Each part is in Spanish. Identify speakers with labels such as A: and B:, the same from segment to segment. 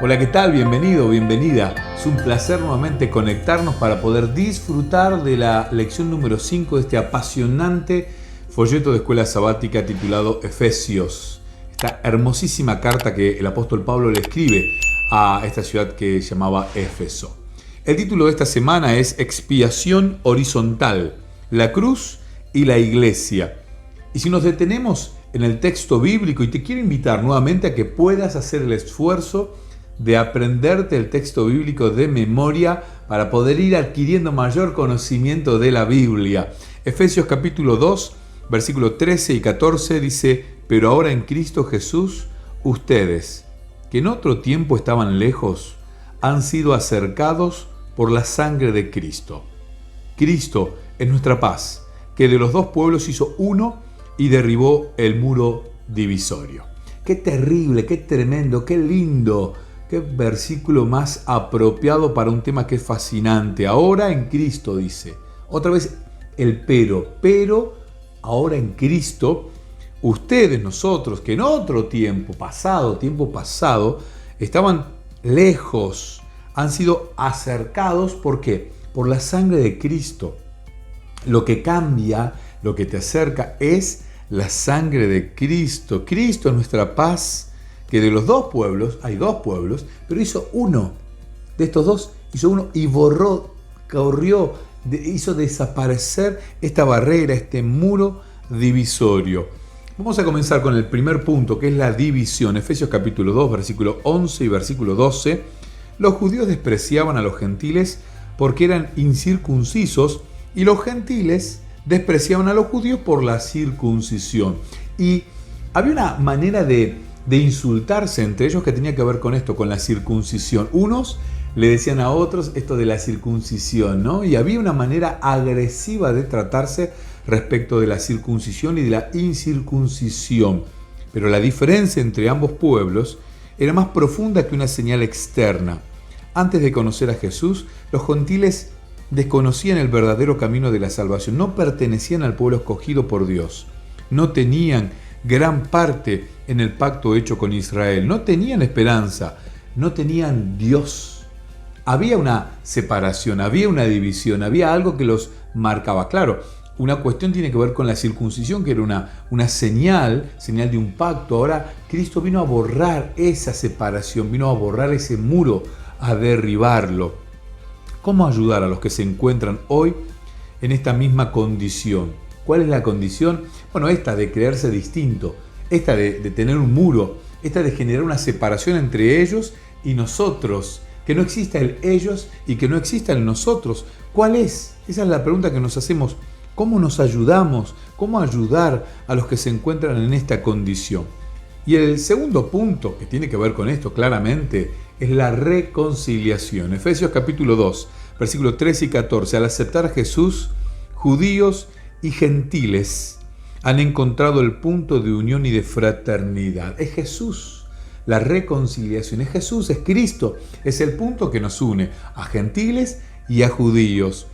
A: Hola, ¿qué tal? Bienvenido, bienvenida. Es un placer nuevamente conectarnos para poder disfrutar de la lección número 5 de este apasionante folleto de escuela sabática titulado Efesios. Esta hermosísima carta que el apóstol Pablo le escribe a esta ciudad que llamaba Éfeso. El título de esta semana es Expiación horizontal, la cruz y la iglesia. Y si nos detenemos en el texto bíblico, y te quiero invitar nuevamente a que puedas hacer el esfuerzo de aprenderte el texto bíblico de memoria para poder ir adquiriendo mayor conocimiento de la Biblia. Efesios capítulo 2, versículos 13 y 14 dice: pero ahora en Cristo Jesús, ustedes, que en otro tiempo estaban lejos, han sido acercados por la sangre de Cristo. Cristo es nuestra paz, que de los dos pueblos hizo uno y derribó el muro divisorio. Qué terrible, qué tremendo, qué lindo. Qué versículo más apropiado para un tema que es fascinante. Ahora en Cristo, dice. Otra vez el pero ahora en Cristo, ustedes, nosotros, que en otro tiempo pasado, estaban lejos, han sido acercados. ¿Por qué? Por la sangre de Cristo. Lo que cambia, lo que te acerca es la sangre de Cristo. Cristo es nuestra paz, que de los dos pueblos, hay dos pueblos, pero hizo uno. De estos dos hizo uno y hizo desaparecer esta barrera, este muro divisorio. Vamos a comenzar con el primer punto, que es la división. Efesios capítulo 2, versículo 11 y versículo 12. Los judíos despreciaban a los gentiles porque eran incircuncisos, y los gentiles despreciaban a los judíos por la circuncisión. Y había una manera de insultarse entre ellos que tenía que ver con esto, con la circuncisión. Unos le decían a otros esto de la circuncisión, ¿no? Y había una manera agresiva de tratarse respecto de la circuncisión y de la incircuncisión. Pero la diferencia entre ambos pueblos era más profunda que una señal externa. Antes de conocer a Jesús, los gentiles desconocían el verdadero camino de la salvación. No pertenecían al pueblo escogido por Dios. No tenían gran parte en el pacto hecho con Israel. No tenían esperanza, no tenían Dios. Había una separación, había una división, había algo que los marcaba. Claro, una cuestión tiene que ver con la circuncisión, que era una señal de un pacto. Ahora Cristo vino a borrar esa separación, vino a borrar ese muro, a derribarlo. ¿Cómo ayudar a los que se encuentran hoy en esta misma condición? ¿Cuál es la condición? Bueno, esta de creerse distinto, esta de tener un muro, esta de generar una separación entre ellos y nosotros, que no exista el ellos y que no exista el nosotros. ¿Cuál es? Esa es la pregunta que nos hacemos. ¿Cómo nos ayudamos? ¿Cómo ayudar a los que se encuentran en esta condición? Y el segundo punto, que tiene que ver con esto claramente, es la reconciliación. Efesios capítulo 2, versículos 13 y 14. Al aceptar a Jesús, judíos y gentiles han encontrado el punto de unión y de fraternidad. Es Jesús, la reconciliación. Es Jesús, es Cristo. Es el punto que nos une a gentiles y a judíos.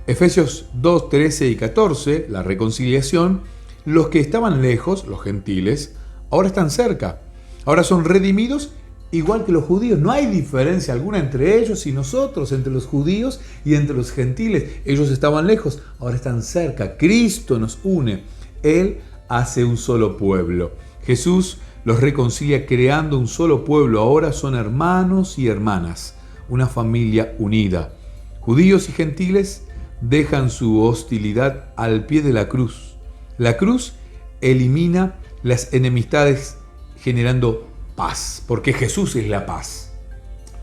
A: Efesios 2, 13 y 14, la reconciliación. Los que estaban lejos, los gentiles, ahora están cerca. Ahora son redimidos igual que los judíos. No hay diferencia alguna entre ellos y nosotros, entre los judíos y entre los gentiles. Ellos estaban lejos, ahora están cerca. Cristo nos une. Él hace un solo pueblo. Jesús los reconcilia creando un solo pueblo. Ahora son hermanos y hermanas, una familia unida. Judíos y gentiles dejan su hostilidad al pie de la cruz. La cruz elimina las enemistades generando paz, porque Jesús es la paz.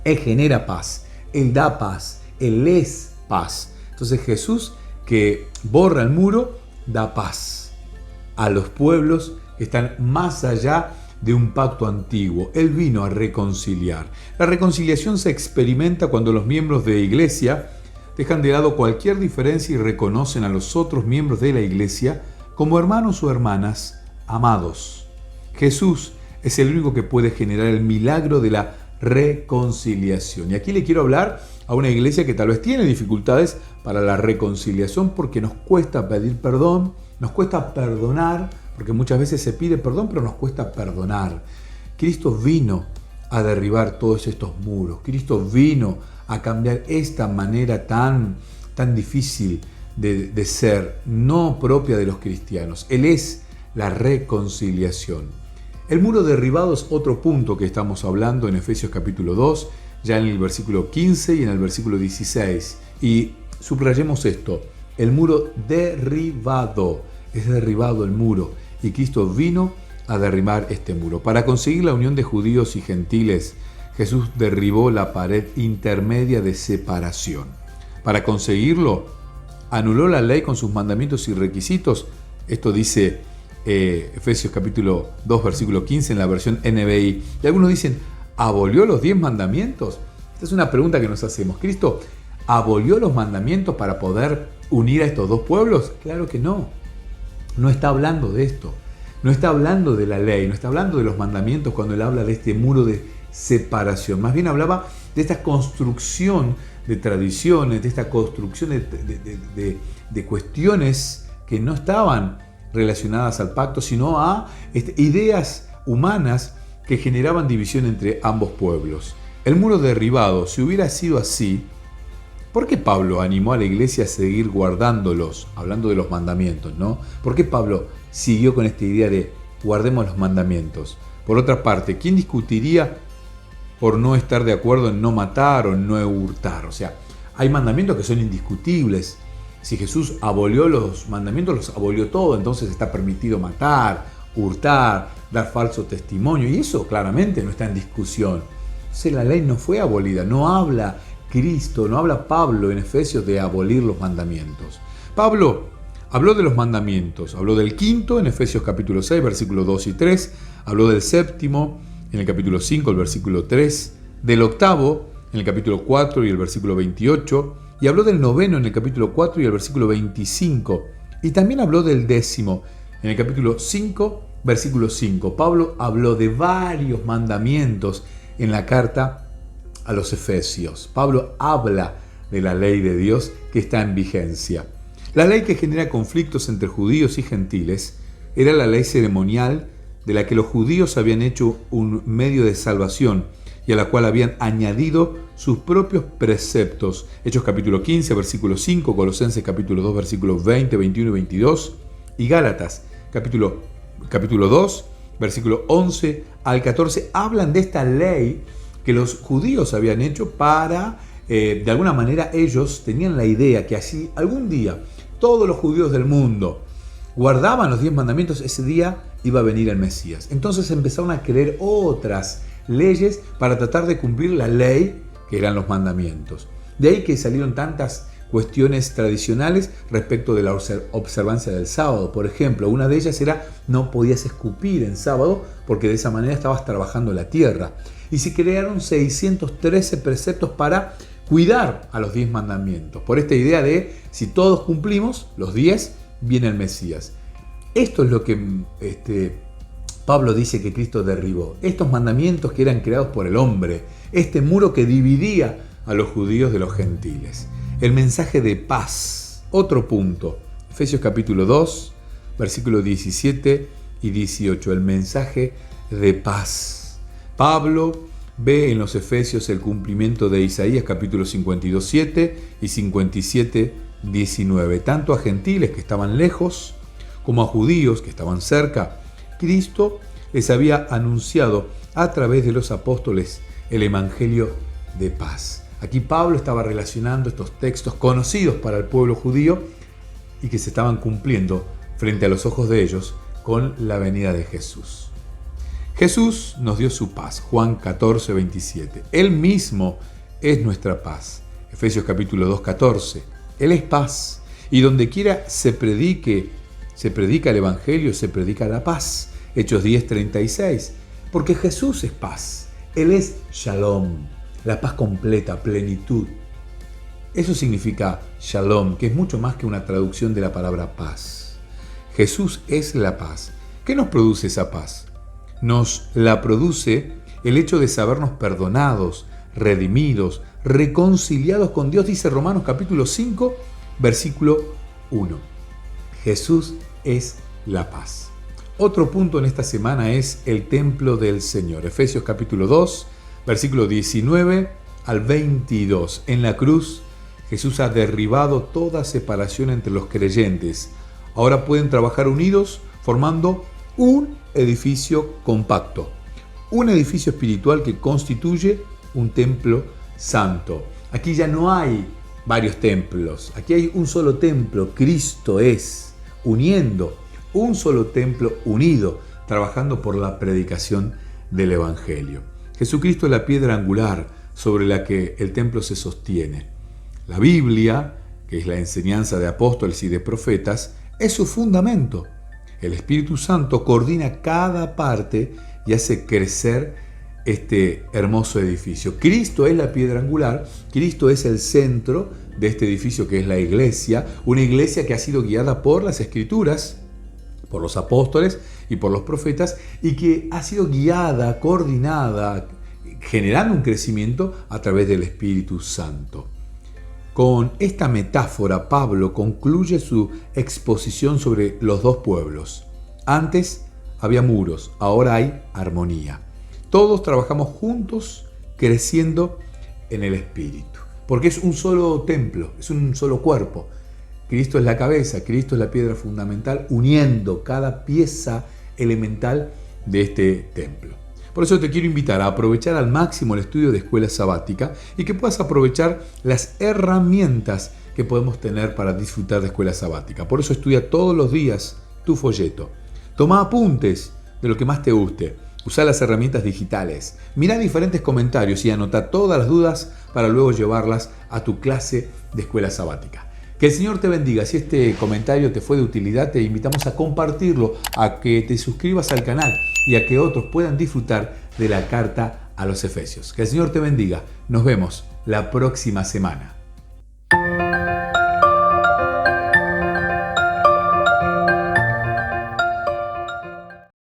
A: Él genera paz, Él da paz, Él es paz. Entonces Jesús, que borra el muro, da paz a los pueblos que están más allá de un pacto antiguo. Él vino a reconciliar. La reconciliación se experimenta cuando los miembros de la iglesia dejan de lado cualquier diferencia y reconocen a los otros miembros de la iglesia como hermanos o hermanas amados. Jesús es el único que puede generar el milagro de la reconciliación. Y aquí le quiero hablar a una iglesia que tal vez tiene dificultades para la reconciliación porque nos cuesta pedir perdón, nos cuesta perdonar, porque muchas veces se pide perdón, pero nos cuesta perdonar. Cristo vino a derribar todos estos muros. Cristo vino a cambiar esta manera tan difícil de ser, no propia de los cristianos. Él es la reconciliación. El muro derribado es otro punto que estamos hablando en Efesios capítulo 2, ya en el versículo 15 y en el versículo 16. Y subrayemos esto: el muro derribado, es derribado el muro, y Cristo vino a derribar este muro. Para conseguir la unión de judíos y gentiles, Jesús derribó la pared intermedia de separación. Para conseguirlo, anuló la ley con sus mandamientos y requisitos. Esto dice Efesios capítulo 2, versículo 15 en la versión NBI. Y algunos dicen, ¿abolió los 10 mandamientos? Esta es una pregunta que nos hacemos. ¿Cristo abolió los mandamientos para poder unir a estos dos pueblos? Claro que no. No está hablando de esto. No está hablando de la ley, no está hablando de los mandamientos cuando él habla de este muro de separación. Más bien hablaba de esta construcción de tradiciones, de esta construcción de cuestiones que no estaban relacionadas al pacto, sino a ideas humanas que generaban división entre ambos pueblos. El muro derribado, si hubiera sido así, ¿por qué Pablo animó a la iglesia a seguir guardándolos? Hablando de los mandamientos, ¿no? ¿Por qué Pablo siguió con esta idea de guardemos los mandamientos? Por otra parte, ¿quién discutiría por no estar de acuerdo en no matar o en no hurtar? O sea, hay mandamientos que son indiscutibles. Si Jesús abolió los mandamientos, los abolió todo, entonces está permitido matar, hurtar, dar falso testimonio, y eso claramente no está en discusión. Entonces la ley no fue abolida, no habla Cristo, no habla Pablo en Efesios de abolir los mandamientos. Pablo habló de los mandamientos, habló del quinto en Efesios capítulo 6, versículos 2 y 3, habló del séptimo en el capítulo 5, el versículo 3, del octavo en el capítulo 4 y el versículo 28, y habló del noveno en el capítulo 4 y el versículo 25, y también habló del décimo en el capítulo 5, versículo 5. Pablo habló de varios mandamientos en la carta a los Efesios. Pablo habla de la ley de Dios que está en vigencia. La ley que genera conflictos entre judíos y gentiles era la ley ceremonial de la que los judíos habían hecho un medio de salvación y a la cual habían añadido sus propios preceptos. Hechos capítulo 15, versículo 5, Colosenses capítulo 2, versículos 20, 21 y 22, y Gálatas capítulo 2, versículo 11 al 14, hablan de esta ley que los judíos habían hecho para, de alguna manera ellos tenían la idea que así algún día todos los judíos del mundo guardaban los 10 mandamientos, ese día iba a venir el Mesías. Entonces empezaron a crear otras leyes para tratar de cumplir la ley que eran los mandamientos. De ahí que salieron tantas cuestiones tradicionales respecto de la observancia del sábado. Por ejemplo, una de ellas era no podías escupir en sábado porque de esa manera estabas trabajando la tierra. Y se crearon 613 preceptos para cuidar a los 10 mandamientos. Por esta idea de si todos cumplimos los 10, viene el Mesías. Esto es lo que Pablo dice que Cristo derribó. Estos mandamientos que eran creados por el hombre. Este muro que dividía a los judíos de los gentiles. El mensaje de paz. Otro punto. Efesios capítulo 2, versículos 17 y 18. El mensaje de paz. Pablo ve en los Efesios el cumplimiento de Isaías capítulo 52, 7 y 57, 19. Tanto a gentiles que estaban lejos como a judíos que estaban cerca, Cristo les había anunciado a través de los apóstoles el evangelio de paz. Aquí Pablo estaba relacionando estos textos conocidos para el pueblo judío y que se estaban cumpliendo frente a los ojos de ellos con la venida de Jesús. Jesús nos dio su paz, Juan 14, 27. Él mismo es nuestra paz, Efesios capítulo 2, 14. Él es paz, y donde quiera se predica el evangelio, se predica la paz, Hechos 10, 36. Porque Jesús es paz, Él es Shalom, la paz completa, plenitud. Eso significa Shalom, que es mucho más que una traducción de la palabra paz. Jesús es la paz. ¿Qué nos produce esa paz? Nos la produce el hecho de sabernos perdonados, redimidos, reconciliados con Dios, dice Romanos capítulo 5, versículo 1. Jesús es la paz. Otro punto en esta semana es el templo del Señor. Efesios capítulo 2, Versículo 19 al 22. En la cruz, Jesús ha derribado toda separación entre los creyentes. Ahora pueden trabajar unidos formando un edificio compacto, un edificio espiritual que constituye un templo santo. Aquí ya no hay varios templos, aquí hay un solo templo. Cristo es, uniendo, un solo templo unido, trabajando por la predicación del Evangelio. Jesucristo es la piedra angular sobre la que el templo se sostiene. La Biblia, que es la enseñanza de apóstoles y de profetas, es su fundamento. El Espíritu Santo coordina cada parte y hace crecer este hermoso edificio. Cristo es la piedra angular, Cristo es el centro de este edificio que es la iglesia, una iglesia que ha sido guiada por las Escrituras, por los apóstoles y por los profetas, y que ha sido guiada, coordinada, generando un crecimiento a través del Espíritu Santo. Con esta metáfora, Pablo concluye su exposición sobre los dos pueblos. Antes había muros, ahora hay armonía. Todos trabajamos juntos, creciendo en el Espíritu, porque es un solo templo, es un solo cuerpo. Cristo es la cabeza, Cristo es la piedra fundamental, uniendo cada pieza elemental de este templo. Por eso te quiero invitar a aprovechar al máximo el estudio de escuela sabática y que puedas aprovechar las herramientas que podemos tener para disfrutar de escuela sabática. Por eso estudia todos los días tu folleto. Toma apuntes de lo que más te guste. Usa las herramientas digitales. Mira diferentes comentarios y anota todas las dudas para luego llevarlas a tu clase de escuela sabática. Que el Señor te bendiga. Si este comentario te fue de utilidad, te invitamos a compartirlo, a que te suscribas al canal y a que otros puedan disfrutar de la carta a los Efesios. Que el Señor te bendiga. Nos vemos la próxima semana.